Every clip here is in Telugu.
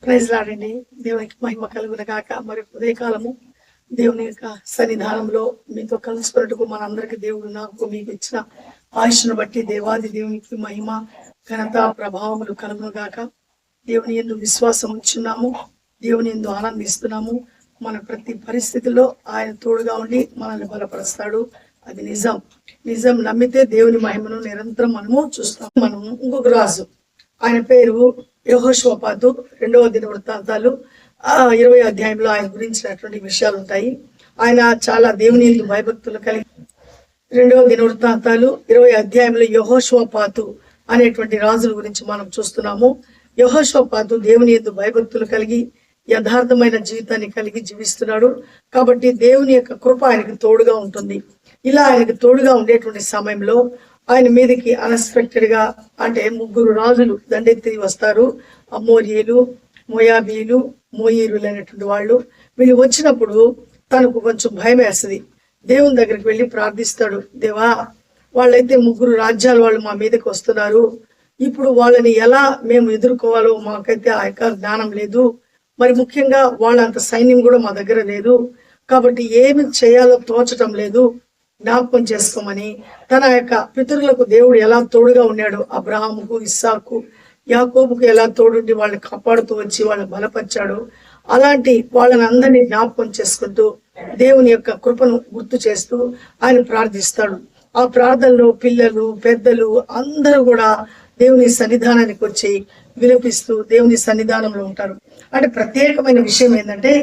ప్రైజ్లాడండి. దేవునికి మహిమ కలుగును గాక. మరి ఉదయకాలము దేవుని యొక్క సన్నిధానంలో మీతో కలుసుకున్నట్టుకు మనందరికి దేవుడు నాకు మీకు ఇచ్చిన ఆయుష్ను బట్టి దేవాది దేవునికి మహిమ ఘనత ప్రభావములు కలుగును గాక. దేవుని యందు విశ్వాసం ఉంచున్నాము, దేవుని యందు ఆనందిస్తున్నాము. మన ప్రతి పరిస్థితిలో ఆయన తోడుగా ఉండి మనల్ని బలపరుస్తాడు. అది నిజం. నిజం నమ్మితే దేవుని మహిమను నిరంతరం మనము చూస్తాం. మనం ఇంకొక రాజు, ఆయన పేరు యెహోషాపాతు. 2వ దినవృత్తాంతాలు 20వ అధ్యాయంలో ఆయన గురించినటువంటి విషయాలు ఉంటాయి. ఆయన చాలా దేవుని యందు భయభక్తులు కలిగి 2వ దినవృత్తాంతాలు 20వ అధ్యాయంలో యెహోషాపాతు అనేటువంటి రాజుల గురించి మనం చూస్తున్నాము. యెహోషాపాతు దేవుని యందు భయభక్తులు కలిగి యథార్థమైన జీవితాన్ని కలిగి జీవిస్తున్నాడు. కాబట్టి దేవుని యొక్క కృప ఆయనకు తోడుగా ఉంటుంది. ఇలా ఆయనకు తోడుగా ఉండేటువంటి సమయంలో ఆయన మీదకి అన్ఎక్స్పెక్టెడ్ గా అంటే 3 రాజులు దండెత్తి వస్తారు. అమోరియలు, మోయాబీలు, మోయీరులు అనేటువంటి వాళ్ళు. వీళ్ళు వచ్చినప్పుడు తనకు కొంచెం భయం వేస్తుంది. దేవుని దగ్గరికి వెళ్ళి ప్రార్థిస్తాడు, దేవా వాళ్ళైతే 3 రాజ్యాల వాళ్ళు మా మీదకి వస్తున్నారు, ఇప్పుడు వాళ్ళని ఎలా మేము ఎదుర్కోవాలో మాకైతే ఆ యొక్క జ్ఞానం లేదు, మరి ముఖ్యంగా వాళ్ళంత సైన్యం కూడా మా దగ్గర లేదు, కాబట్టి ఏమి చేయాలో తోచటం లేదు, జ్ఞాపకం చేసుకోమని తన యొక్క పితరులకు దేవుడు ఎలా తోడుగా ఉన్నాడు, అబ్రహాముకు, ఇస్సాకు, యాకోబుకు ఎలా తోడుండి వాళ్ళని కాపాడుతూ వచ్చి వాళ్ళని బలపరిచాడు, అలాంటి వాళ్ళని అందరినీ జ్ఞాపకం చేసుకుంటూ దేవుని యొక్క కృపను గుర్తు చేస్తూ ఆయన ప్రార్థిస్తాడు. ఆ ప్రార్థనలో పిల్లలు, పెద్దలు అందరూ కూడా దేవుని సన్నిధానానికి వచ్చి విలపిస్తూ దేవుని సన్నిధానంలో ఉంటారు. అంటే ప్రత్యేకమైన విషయం ఏంటంటే,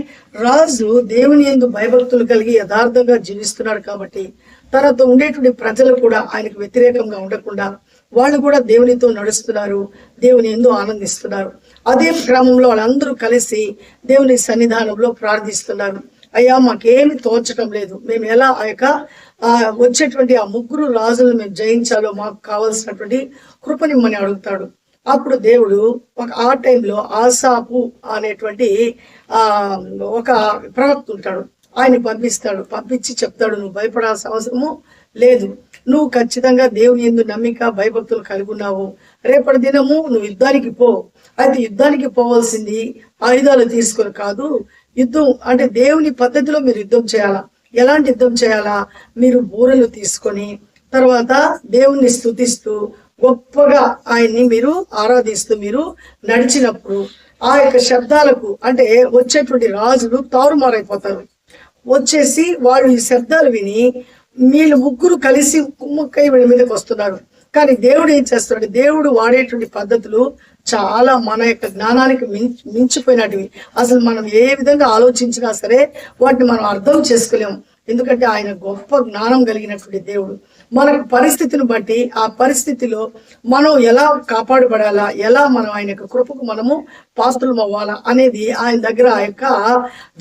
రాజు దేవుని యందు భయభక్తులు కలిగి యథార్థంగా జీవిస్తున్నాడు కాబట్టి తనతో ఉండేటువంటి ప్రజలు కూడా ఆయనకు వ్యతిరేకంగా ఉండకుండా వాళ్ళు కూడా దేవునితో నడుస్తున్నారు, దేవుని యందు ఆనందిస్తున్నారు. అదే క్రమంలో వాళ్ళందరూ కలిసి దేవుని సన్నిధానంలో ప్రార్థిస్తున్నారు. అయ్యా మాకేమి తోచటం లేదు, మేము ఎలా ఆ యొక్క వచ్చేటువంటి ఆ 3 రాజులను మేము జయించాలో మాకు కావాల్సినటువంటి కృపనిమ్మని అడుగుతాడు. అప్పుడు దేవుడు ఆ టైంలో ఆసాపు అనేటువంటి ఒక ప్రవక్త ఉంటాడు, ఆయన పంపించి చెప్తాడు, నువ్వు భయపడాల్సిన అవసరము లేదు, నువ్వు ఖచ్చితంగా దేవుని యందు నమ్మిక భయభక్తులు కలిగి ఉన్నావు, రేపటి దినము నువ్వు యుద్ధానికి పో. అయితే యుద్ధానికి పోవాల్సింది ఆయుధాలు తీసుకొని కాదు, యుద్ధం అంటే దేవుని పద్ధతిలో మీరు యుద్ధం చేయాలా. ఎలాంటి యుద్ధం చేయాలా? మీరు బూరలు తీసుకొని తర్వాత దేవుణ్ణి స్తుతిస్తూ గొప్పగా ఆయన్ని మీరు ఆరాధిస్తూ మీరు నడిచినప్పుడు ఆ యొక్క శబ్దాలకు అంటే వచ్చేటువంటి రాజులు తారుమారైపోతారు. వచ్చేసి వాళ్ళు ఈ శబ్దాలు విని వీళ్ళు 3 కలిసి కుమ్మక్కై వీళ్ళ మీదకి వస్తున్నారు. కానీ దేవుడు ఏం చేస్తాడు? దేవుడు వాడేటువంటి పద్ధతులు చాలా మన యొక్క జ్ఞానానికి మించిపోయినటివి. అసలు మనం ఏ విధంగా ఆలోచించినా సరే వాటిని మనం అర్థం చేసుకోలేము. ఎందుకంటే ఆయన గొప్ప జ్ఞానం కలిగినటువంటి దేవుడు. మనకు పరిస్థితిని బట్టి ఆ పరిస్థితిలో మనం ఎలా కాపాడబడాలా, ఎలా మనం ఆయన యొక్క కృపకు మనము పాత్రలు అవ్వాలా అనేది ఆయన దగ్గర ఆ యొక్క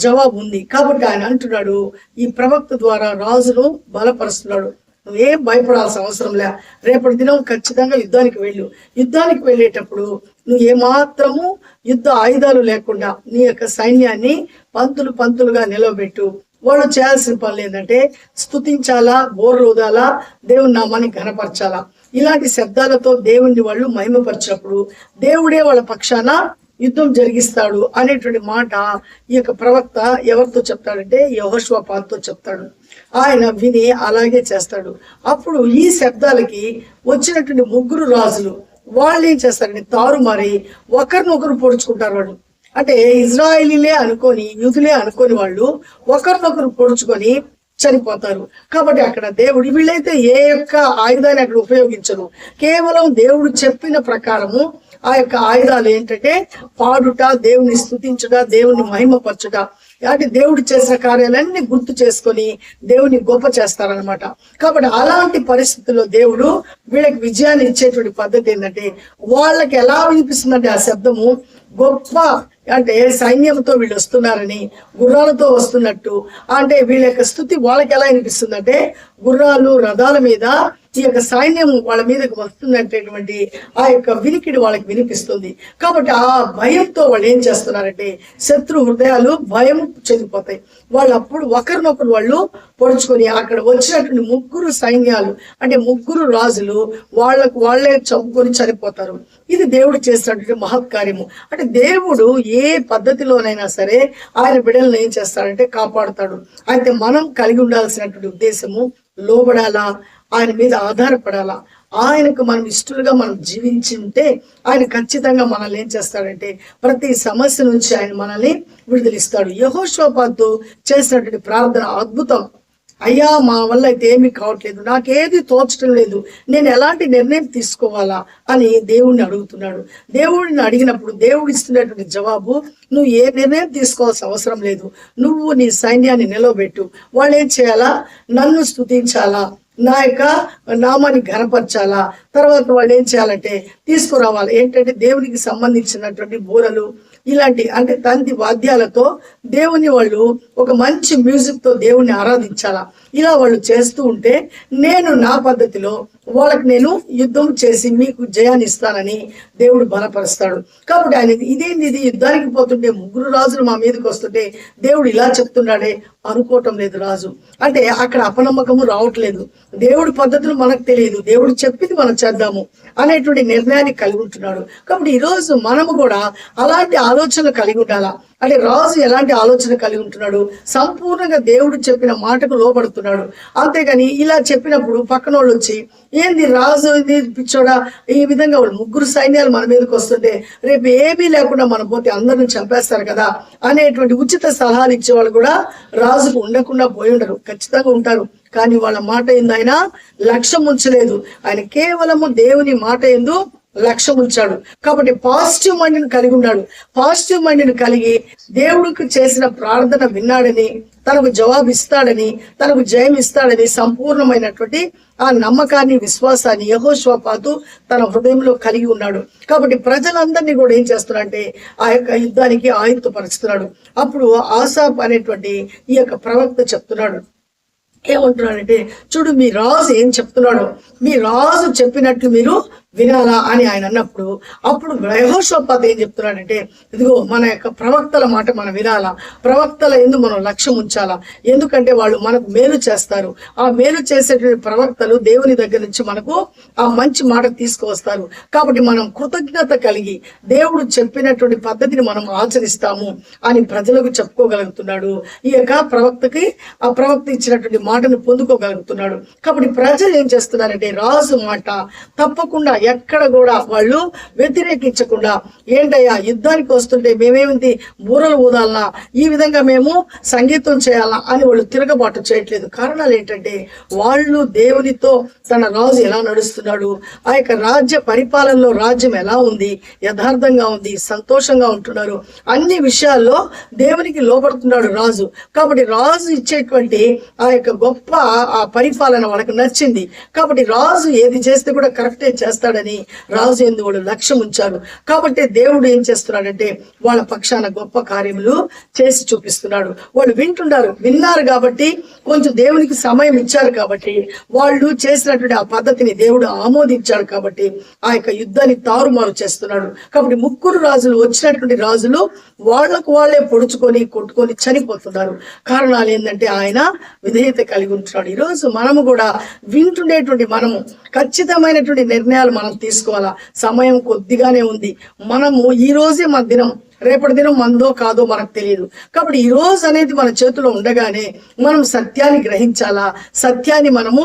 జవాబు ఉంది. కాబట్టి ఆయన అంటున్నాడు, ఈ ప్రవక్త ద్వారా రాజును బలపరుస్తున్నాడు, నువ్వేం భయపడాల్సిన అవసరం లే, రేపటి దినం ఖచ్చితంగా యుద్ధానికి వెళ్ళు. యుద్ధానికి వెళ్ళేటప్పుడు నువ్వు ఏమాత్రము యుద్ధ ఆయుధాలు లేకుండా నీ యొక్క సైన్యాన్ని పంతులుగా నిలవబెట్టు. వాళ్ళు చేయాల్సిన పనులు ఏంటంటే స్తుతించాలా, బోర్లు ఊదాలా, దేవుని నామాన్ని ఘనపరచాలా. ఇలాంటి శబ్దాలతో దేవుణ్ణి వాళ్ళు మహిమపరిచినప్పుడు దేవుడే వాళ్ళ పక్షాన యుద్ధం జరిగిస్తాడు అనేటువంటి మాట ఈ యొక్క ప్రవక్త ఎవరితో చెప్తాడంటే యెహోషాపాతుతో చెప్తాడు. ఆయన విని అలాగే చేస్తాడు. అప్పుడు ఈ శబ్దాలకి వచ్చినటువంటి 3 రాజులు వాళ్ళు ఏం చేస్తారంటే తారుమారి ఒకరినొకరు పొడుచుకుంటారు. వాళ్ళు అంటే ఇజ్రాయేలీలే అనుకొని, యూదులే అనుకొని వాళ్ళు ఒకరినొకరు పొడుచుకొని చనిపోతారు. కాబట్టి అక్కడ దేవుడు వీళ్ళైతే ఏ యొక్క ఆయుధాన్ని అక్కడ ఉపయోగించరు. కేవలం దేవుడు చెప్పిన ప్రకారము ఆ యొక్క ఆయుధాలు ఏంటంటే పాడుట, దేవుని స్తుతించుట, దేవుని మహిమపరచుట, అంటే దేవుడు చేసిన కార్యాలన్నీ గుర్తు చేసుకొని దేవుని గొప్ప చేస్తారనమాట. కాబట్టి అలాంటి పరిస్థితుల్లో దేవుడు వీళ్ళకి విజయాన్ని ఇచ్చేటువంటి పద్ధతి ఏంటంటే, వాళ్ళకి ఎలా వినిపిస్తుందంటే ఆ శబ్దము గొప్ప అంటే సైన్యంతో వీళ్ళు వస్తున్నారని, గుర్రాలతో వస్తున్నట్టు, అంటే వీళ్ళ యొక్క స్థుతి వాళ్ళకి ఎలా వినిపిస్తుందంటే గుర్రాలు రథాల మీద ఈ యొక్క సైన్యం వాళ్ళ మీదకి వస్తుందంటేటువంటి ఆ యొక్క వినికిడి వాళ్ళకి వినిపిస్తుంది. కాబట్టి ఆ భయంతో వాళ్ళు ఏం చేస్తున్నారంటే శత్రు హృదయాలు భయం చెందిపోతాయి. వాళ్ళు అప్పుడు ఒకరినొకరు వాళ్ళు పొడుచుకొని అక్కడ వచ్చినటువంటి 3 సైన్యాలు అంటే 3 రాజులు వాళ్ళే చంపుకొని చనిపోతారు. ఇది దేవుడు చేసినటువంటి మహత్కార్యము. అంటే దేవుడు ఏ పద్ధతిలోనైనా సరే ఆయన బిడ్డలను ఏం చేస్తాడంటే కాపాడుతాడు. అయితే మనం కలిగి ఉండాల్సినటువంటి ఉద్దేశము లోబడాలా, ఆయన మీద ఆధారపడాలా. ఆయనకు మనం ఇష్టలుగా మనం జీవించి ఉంటే ఆయన ఖచ్చితంగా మనల్ని ఏం చేస్తాడంటే ప్రతి సమస్య నుంచి ఆయన మనల్ని విడుదలిస్తాడు. యెహోషాపాతు చేసినటువంటి ప్రార్థన అద్భుతం. అయ్యా, మా వల్ల అయితే ఏమీ కావట్లేదు, నాకేది తోచడం లేదు, నేను ఎలాంటి నిర్ణయం తీసుకోవాలా అని దేవుణ్ణి అడుగుతున్నాడు. దేవుడిని అడిగినప్పుడు దేవుడు ఇస్తున్నటువంటి జవాబు, నువ్వు ఏ నిర్ణయం తీసుకోవాల్సిన అవసరం లేదు, నువ్వు నీ సైన్యాన్ని నిలవబెట్టు. వాళ్ళు ఏం చేయాలా? నన్ను స్తుతించాలా, నా యొక్క నామాన్ని ఘనపరచాలా. తర్వాత వాళ్ళు ఏం చేయాలంటే తీసుకురావాలి ఏంటంటే దేవునికి సంబంధించినటువంటి బూరలు ఇలాంటి అంటే తంతి వాద్యాలతో దేవుని వాళ్ళు ఒక మంచి మ్యూజిక్ తో దేవుణ్ణి ఆరాధించాలా. ఇలా వాళ్ళు చేస్తూ ఉంటే నేను నా పద్ధతిలో వాళ్ళకి నేను యుద్ధం చేసి మీకు జయాన్ని ఇస్తానని దేవుడు బలపరుస్తాడు. కాబట్టి ఆయన ఇది యుద్ధానికి పోతుంటే 3 రాజులు మా మీదకి వస్తుంటే దేవుడు ఇలా చెప్తున్నాడే అనుకోవటం లేదు రాజు. అంటే అక్కడ అపనమ్మకము రావట్లేదు. దేవుడి పద్ధతులు మనకు తెలియదు, దేవుడు చెప్పింది మనం చేద్దాము అనేటువంటి నిర్ణయాన్ని కలిగి ఉంటున్నాడు. కాబట్టి ఈరోజు మనము కూడా అలాంటి ఆలోచనలు కలిగి ఉండాలా. అంటే రాజు ఎలాంటి ఆలోచన కలిగి ఉంటున్నాడు? సంపూర్ణంగా దేవుడు చెప్పిన మాటకు లోబడుతున్నాడు. అంతేగాని ఇలా చెప్పినప్పుడు పక్కన వాళ్ళు వచ్చి ఏంది రాజు ఇది పిచ్చోడా, ఈ విధంగా వాళ్ళు 3 సైన్యాలు మన మీదకి వస్తుంటే రేపు ఏమీ లేకుండా మనం పోతే అందరిని చంపేస్తారు కదా అనేటువంటి ఉచిత సలహాలు ఇచ్చేవాళ్ళు కూడా రాజుకు ఉండకుండా పోయి ఉండరు, ఖచ్చితంగా ఉంటారు. కానీ వాళ్ళ మాట ఎందు ఆయన లక్ష్యం ఉంచలేదు. ఆయన కేవలము దేవుని మాట ఎందు లక్ష్యం ఉంచాడు. కాబట్టి పాజిటివ్ మైండ్ని కలిగి ఉన్నాడు. పాజిటివ్ మైండ్ని కలిగి దేవుడికి చేసిన ప్రార్థన విన్నాడని, తనకు జవాబు ఇస్తాడని, తనకు జయం ఇస్తాడని సంపూర్ణమైనటువంటి ఆ నమ్మకాన్ని, విశ్వాసాన్ని యెహోషాపాతు తన హృదయంలో కలిగి ఉన్నాడు. కాబట్టి ప్రజలందరినీ కూడా ఏం చేస్తున్నాడంటే ఆ యొక్క యుద్ధానికి ఆయుత్తపరుస్తున్నాడు. అప్పుడు ఆసాప్ అనేటువంటి ఈ యొక్క ప్రవక్త చెప్తున్నాడు, ఏమంటున్నాడంటే చూడు మీ రాజు ఏం చెప్తున్నాడు, మీ రాజు చెప్పినట్లు మీరు వినాలా అని ఆయన అన్నప్పుడు అప్పుడు యెహోషాపాతు ఏం చెప్తున్నాడంటే ఇదిగో మన యొక్క ప్రవక్తల మాట మనం వినాలా, ప్రవక్తల ఎందు మనం లక్ష్యం ఉంచాలా. ఎందుకంటే వాళ్ళు మనకు మేలు చేస్తారు. ఆ మేలు చేసేటువంటి ప్రవక్తలు దేవుని దగ్గర నుంచి మనకు ఆ మంచి మాట తీసుకువస్తారు. కాబట్టి మనం కృతజ్ఞత కలిగి దేవుడు చెప్పినటువంటి పద్ధతిని మనం ఆచరిస్తాము అని ప్రజలకు చెప్పుకోగలుగుతున్నాడు. ఈ యొక్క ప్రవక్తకి ఆ ప్రవక్త ఇచ్చినటువంటి మాటను పొందుకోగలుగుతున్నాడు. కాబట్టి ప్రజలు ఏం చేస్తున్నారంటే రాజు మాట తప్పకుండా ఎక్కడ కూడా వాళ్ళు వ్యతిరేకించకుండా ఏంటయ్యా యుద్ధానికి వస్తుంటే మేమేమింది బూరలు ఊదాలనా, ఈ విధంగా మేము సంగీతం చేయాలా అని వాళ్ళు తిరగబాటు చేయట్లేదు. కారణాలు ఏంటంటే వాళ్ళు దేవునితో తన రాజు ఎలా నడుస్తున్నాడు, ఆ యొక్క రాజ్య పరిపాలనలో రాజ్యం ఎలా ఉంది, యథార్థంగా ఉంది, సంతోషంగా ఉంటున్నారు, అన్ని విషయాల్లో దేవునికి లోబడుతున్నాడు రాజు. కాబట్టి రాజు ఇచ్చేటువంటి ఆ యొక్క గొప్ప ఆ పరిపాలన వాళ్ళకి నచ్చింది. కాబట్టి రాజు ఏది చేస్తే కూడా కరెక్టే చేస్తాడని రాజు ఎందు వాళ్ళు లక్ష్యం ఉంచారు. కాబట్టి దేవుడు ఏం చేస్తున్నాడంటే వాళ్ళ పక్షాన గొప్ప కార్యములు చేసి చూపిస్తున్నాడు. వాళ్ళు విన్నారు కాబట్టి కొంచెం దేవునికి సమయం ఇచ్చారు కాబట్టి వాళ్ళు చేసినటువంటి ఆ పద్ధతిని దేవుడు ఆమోదించాడు. కాబట్టి ఆ యొక్క యుద్ధాన్ని తారుమారు చేస్తున్నాడు. కాబట్టి 3 రాజులు వచ్చినటువంటి రాజులు వాళ్లకు వాళ్ళే పొడుచుకొని కొట్టుకొని చనిపోతున్నారు. కారణాలు ఏంటంటే ఆయన విధేయత కలిగి ఉంటున్నాడు. ఈరోజు మనము కూడా వింటుండేటువంటి మనము ఖచ్చితమైనటువంటి నిర్ణయాలు మనం తీసుకోవాలా. సమయం కొద్దిగానే ఉంది. మనము ఈ రోజే మన దినం, రేపటి దినం మందో కాదో మనకు తెలియదు. కాబట్టి ఈ రోజు అనేది మన చేతిలో ఉండగానే మనం సత్యాన్ని గ్రహించాలా, సత్యాన్ని మనము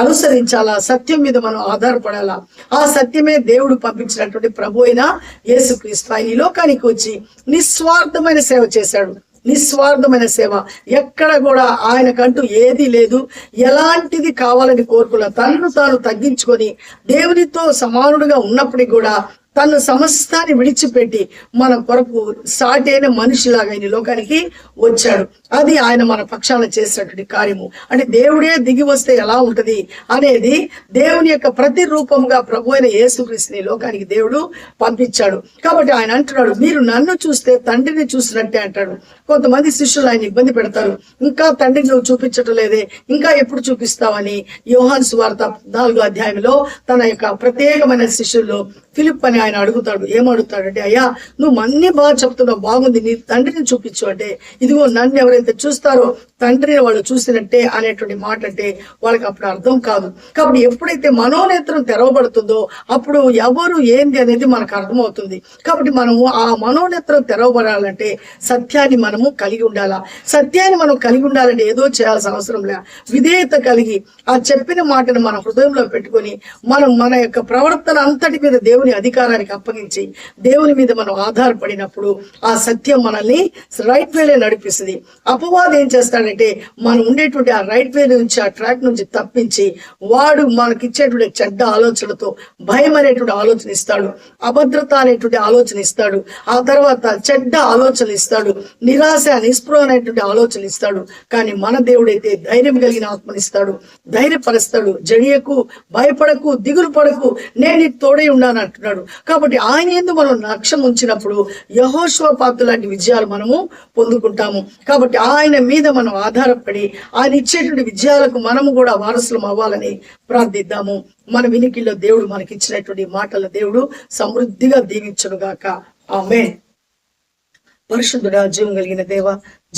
అనుసరించాలా, సత్యం మీద మనం ఆధారపడాలా. ఆ సత్యమే దేవుడు పంపించినటువంటి ప్రభు అయిన యేసుక్రీస్తు. ఆయన ఈ లోకానికి వచ్చి నిస్వార్థమైన సేవ చేశాడు. నిస్వార్థమైన సేవ. ఎక్కడ కూడా ఆయనకంటూ ఏది లేదు, ఎలాంటిది కావాలని కోరుకున్న తనను తాను తగ్గించుకొని దేవునితో సమానుడిగా ఉన్నప్పటికీ కూడా తను సమస్తాన్ని విడిచిపెట్టి మన కొరకు సాటి అయిన మనిషిలాగా ఈ లోకానికి వచ్చాడు. అది ఆయన మన పక్షాన చేసినటువంటి కార్యము. అంటే దేవుడే దిగి వస్తే ఎలా ఉంటది అనేది దేవుని యొక్క ప్రతి రూపంగా ప్రభు అయిన యేసుక్రీస్తుని లోకానికి దేవుడు పంపించాడు. కాబట్టి ఆయన అంటున్నాడు, మీరు నన్ను చూస్తే తండ్రిని చూసినట్టే అంటాడు. కొంతమంది శిష్యులు ఆయన ఇబ్బంది పెడతారు, ఇంకా తండ్రిని నువ్వు చూపించటం లేదే, ఇంకా ఎప్పుడు చూపిస్తావని. యోహాను సువార్త 4వ అధ్యాయంలో తన యొక్క ప్రత్యేకమైన శిష్యుల్లో ఫిలిప్ అని ఆయన అడుగుతాడు. ఏమడుగుతాడంటే, అయ్యా నువ్వు అన్ని బాగా చెప్తున్నావు, బాగుంది, నీ తండ్రిని చూపించు అంటే, ఇదిగో నన్ను ఎవరైతే చూస్తారో తండ్రిని వాళ్ళు చూసినట్టే అనేటువంటి మాట అంటే వాళ్ళకి అప్పుడు అర్థం కాదు. కాబట్టి ఎప్పుడైతే మనోనేత్రం తెరవబడుతుందో అప్పుడు ఎవరు ఏంది అనేది మనకు అర్థమవుతుంది. కాబట్టి మనము ఆ మనోనేత్రం తెరవబడాలంటే సత్యాన్ని మనము కలిగి ఉండాలా. సత్యాన్ని మనం కలిగి ఉండాలంటే ఏదో చేయాల్సిన అవసరం లే, విధేయత కలిగి ఆ చెప్పిన మాటను మన హృదయంలో పెట్టుకొని మనం మన యొక్క ప్రవర్తన అంతటి మీద దేవుని అధికారానికి అప్పగించి దేవుని మీద మనం ఆధారపడినప్పుడు ఆ సత్యం మనల్ని రైట్ వేలో నడిపిస్తుంది. అపవాదం ఏం చేస్తాడంటే మనం ఉండేటువంటి ఆ రైట్ వే నుంచి ఆ ట్రాక్ నుంచి తప్పించి వాడు మనకిచ్చేటువంటి చెడ్డ ఆలోచనలతో భయం అనేటువంటి ఆలోచన ఇస్తాడు, అభద్రత అనేటువంటి ఆలోచన ఇస్తాడు, ఆ తర్వాత చెడ్డ ఆలోచనలు ఇస్తాడు, నిరాశ నిస్పృహ అనేటువంటి ఆలోచన ఇస్తాడు. కానీ మన దేవుడైతే ధైర్యం కలిగిన ఆత్మనిస్తాడు, ధైర్యపరుస్తాడు. జడియకు, భయపడకు, దిగులు పడకు, నేను నీకు తోడై ఉన్నాను అంటున్నాడు. కాబట్టి ఆయన యందు మనం లక్ష్యం ఉంచినప్పుడు యెహోషువపాతు లాంటి విజయాలు మనము పొందుకుంటాము. కాబట్టి ఆయన మీద మనం ఆధారపడి ఆయన ఇచ్చేటువంటి విజయాలకు మనము కూడా వారసులం అవ్వాలని ప్రార్థిద్దాము. మన వినికిల్లో దేవుడు మనకి ఇచ్చినటువంటి మాటల దేవుడు సమృద్ధిగా దీవించునుగాక. ఆమేన్. పరిశుద్ధుడా, జీవం కలిగిన దేవ,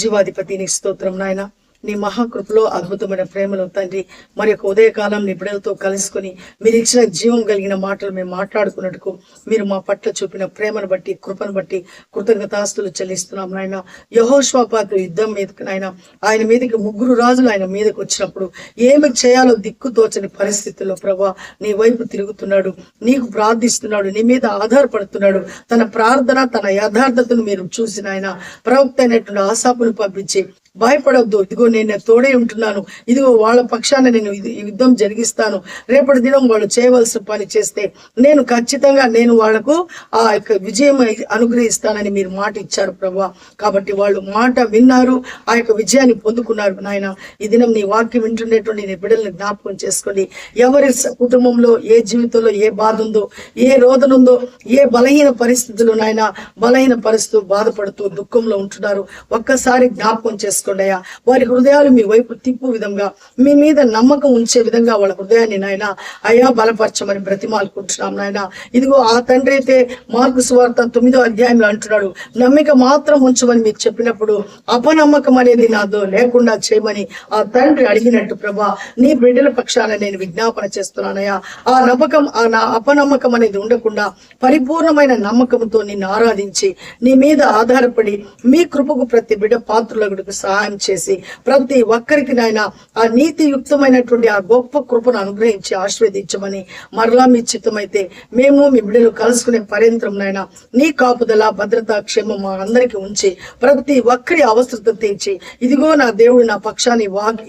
జీవాధిపతి, నీ స్తోత్రం నాయన. నీ మహాకృపలో అద్భుతమైన ప్రేమలో తండ్రి మరి యొక్క ఉదయకాలం నీ బిడ్డలతో కలుసుకొని మీరు ఇచ్చిన జీవం కలిగిన మాటలు మేము మాట్లాడుకున్నట్టుకు మీరు మా పట్ల చూపిన ప్రేమను బట్టి, కృపను బట్టి కృతజ్ఞతాస్తులు చెల్లిస్తున్నాం నాయన. యెహోషువపాతు యుద్ధం మీదకి నాయన ఆయన మీదకి 3 రాజులు ఆయన మీదకి వచ్చినప్పుడు ఏమి చేయాలో దిక్కు తోచని పరిస్థితుల్లో ప్రభా నీ వైపు తిరుగుతున్నాడు, నీకు ప్రార్థిస్తున్నాడు, నీ మీద ఆధారపడుతున్నాడు. తన ప్రార్థన, తన యథార్థతను మీరు చూసిన ఆయన ప్రవక్త అయినటువంటి ఆసాపును పంపించి భయపడవద్దు, ఇదిగో నేను తోడే ఉంటున్నాను, ఇదిగో వాళ్ళ పక్షాన నేను యుద్ధం జరిగిస్తాను, రేపటి దినం వాళ్ళు చేయవలసిన పని చేస్తే నేను ఖచ్చితంగా నేను వాళ్లకు ఆ యొక్క విజయం అనుగ్రహిస్తానని మీరు మాట ఇచ్చారు ప్రభా. కాబట్టి వాళ్ళు మాట విన్నారు, ఆ యొక్క విజయాన్ని పొందుకున్నారు నాయన. ఈ దినం నీ వాక్యం వింటున్నటువంటి నీ బిడ్డల్ని జ్ఞాపకం చేసుకోండి. ఎవరి కుటుంబంలో ఏ జీవితంలో ఏ బాధ ఉందో, ఏ రోదన ఉందో, ఏ బలహీన పరిస్థితులు నాయన బలహీన పరిస్థితులు బాధపడుతూ దుఃఖంలో ఉంటున్నారు, ఒక్కసారి జ్ఞాపకం చేసుకోండి అయ్యా. వారి హృదయాలు మీ వైపు తిప్పు విధంగా, మీ మీద నమ్మకం ఉంచే విధంగా వాళ్ళ హృదయాన్ని నాయన అయ్యా బలపరచమని బ్రతిమాలుకుంటున్నాం నాయన. ఇదిగో ఆ తండ్రి అయితే మార్కు సువార్త 9వ అధ్యాయంలో అంటున్నాడు, నమ్మిక మాత్రం ఉంచమని మీకు చెప్పినప్పుడు అపనమ్మకం అనేది నాదో లేకుండా చేయమని ఆ తండ్రి అడిగినట్టు ప్రభా నీ బిడ్డల పక్షాన నేను విజ్ఞాపన చేస్తున్నానయ్యా. ఆ నమ్మకం, ఆ నా అపనమ్మకం అనేది ఉండకుండా పరిపూర్ణమైన నమ్మకంతో నిన్ను ఆరాధించి నీ మీద ఆధారపడి మీ కృపకు ప్రతి బిడ్డ పాత్రులకు సహాయం చేసి ప్రతి ఒక్కరికి నాయన ఆ నీతియుక్తమైనటువంటి ఆ గొప్ప కృపను అనుగ్రహించి ఆశీర్వదించమని మరలా మీ చిత్తమైతే మేము మీ బిడ్డలు కలుసుకునే పర్యంతరం నాయన నీ కాపుదల, భద్రత, క్షేమం మా అందరికి ఉంచి ప్రతి ఒక్కరి అవసరత తీర్చి, ఇదిగో నా దేవుడు నా పక్షాన్ని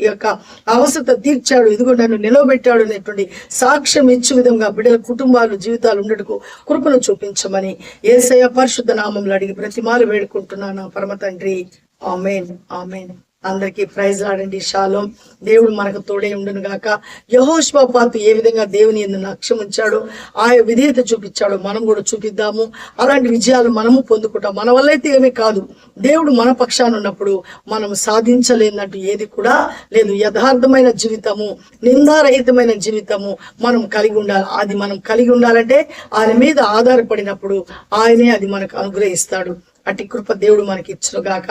యొక్క అవసరత తీర్చాడు, ఇదిగో నన్ను నిలవబెట్టాడు అనేటువంటి సాక్ష్యం ఇచ్చే విధంగా బిడ్డల కుటుంబాలు, జీవితాలు ఉండటకు కృపను చూపించమని యేసయ్య పరిశుద్ధ నామంలో అడిగి ప్రతిమాలు వేడుకుంటున్నాను పరమ తండ్రి. ఆమేన్, ఆమేన్. అందరికీ ప్రైజ్ లాడండి. షాలోం. దేవుడు మనకు తోడే ఉండును గాక. యెహోషువపాతు ఏ విధంగా దేవుని యందు లక్ష్యం ఉంచాడో, ఆ విధేయత చూపించాడో మనం కూడా చూపిద్దాము. అలాంటి విజయాలు మనము పొందుకుంటాం. మన వల్ల అయితే ఏమీ కాదు, దేవుడు మన పక్షాన ఉన్నప్పుడు మనం సాధించలేనట్టు ఏది కూడా లేదు. యథార్థమైన జీవితము, నిందారహితమైన జీవితము మనం కలిగి ఉండాలి. అది మనం కలిగి ఉండాలంటే ఆయన మీద ఆధారపడినప్పుడు ఆయనే అది మనకు అనుగ్రహిస్తాడు. అట్టి కృప దేవుడు మనకి ఇచ్చును గాక.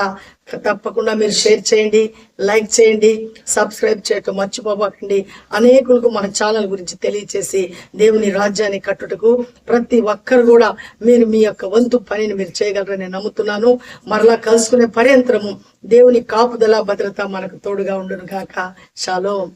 తప్పకుండా మీరు షేర్ చేయండి, లైక్ చేయండి, సబ్స్క్రైబ్ చేయటం మర్చిపోకండి. అనేకులకు మన ఛానల్ గురించి తెలియచేసి దేవుని రాజ్యాన్ని కట్టుటకు ప్రతి ఒక్కరు కూడా మీరు మీ యొక్క వంతు పనిని మీరు చేయగలరని నమ్ముతున్నాను. మరలా కలుసుకునే పర్యంతరము దేవుని కాపుదల, భద్రత మనకు తోడుగా ఉండును గాక. షాలోం.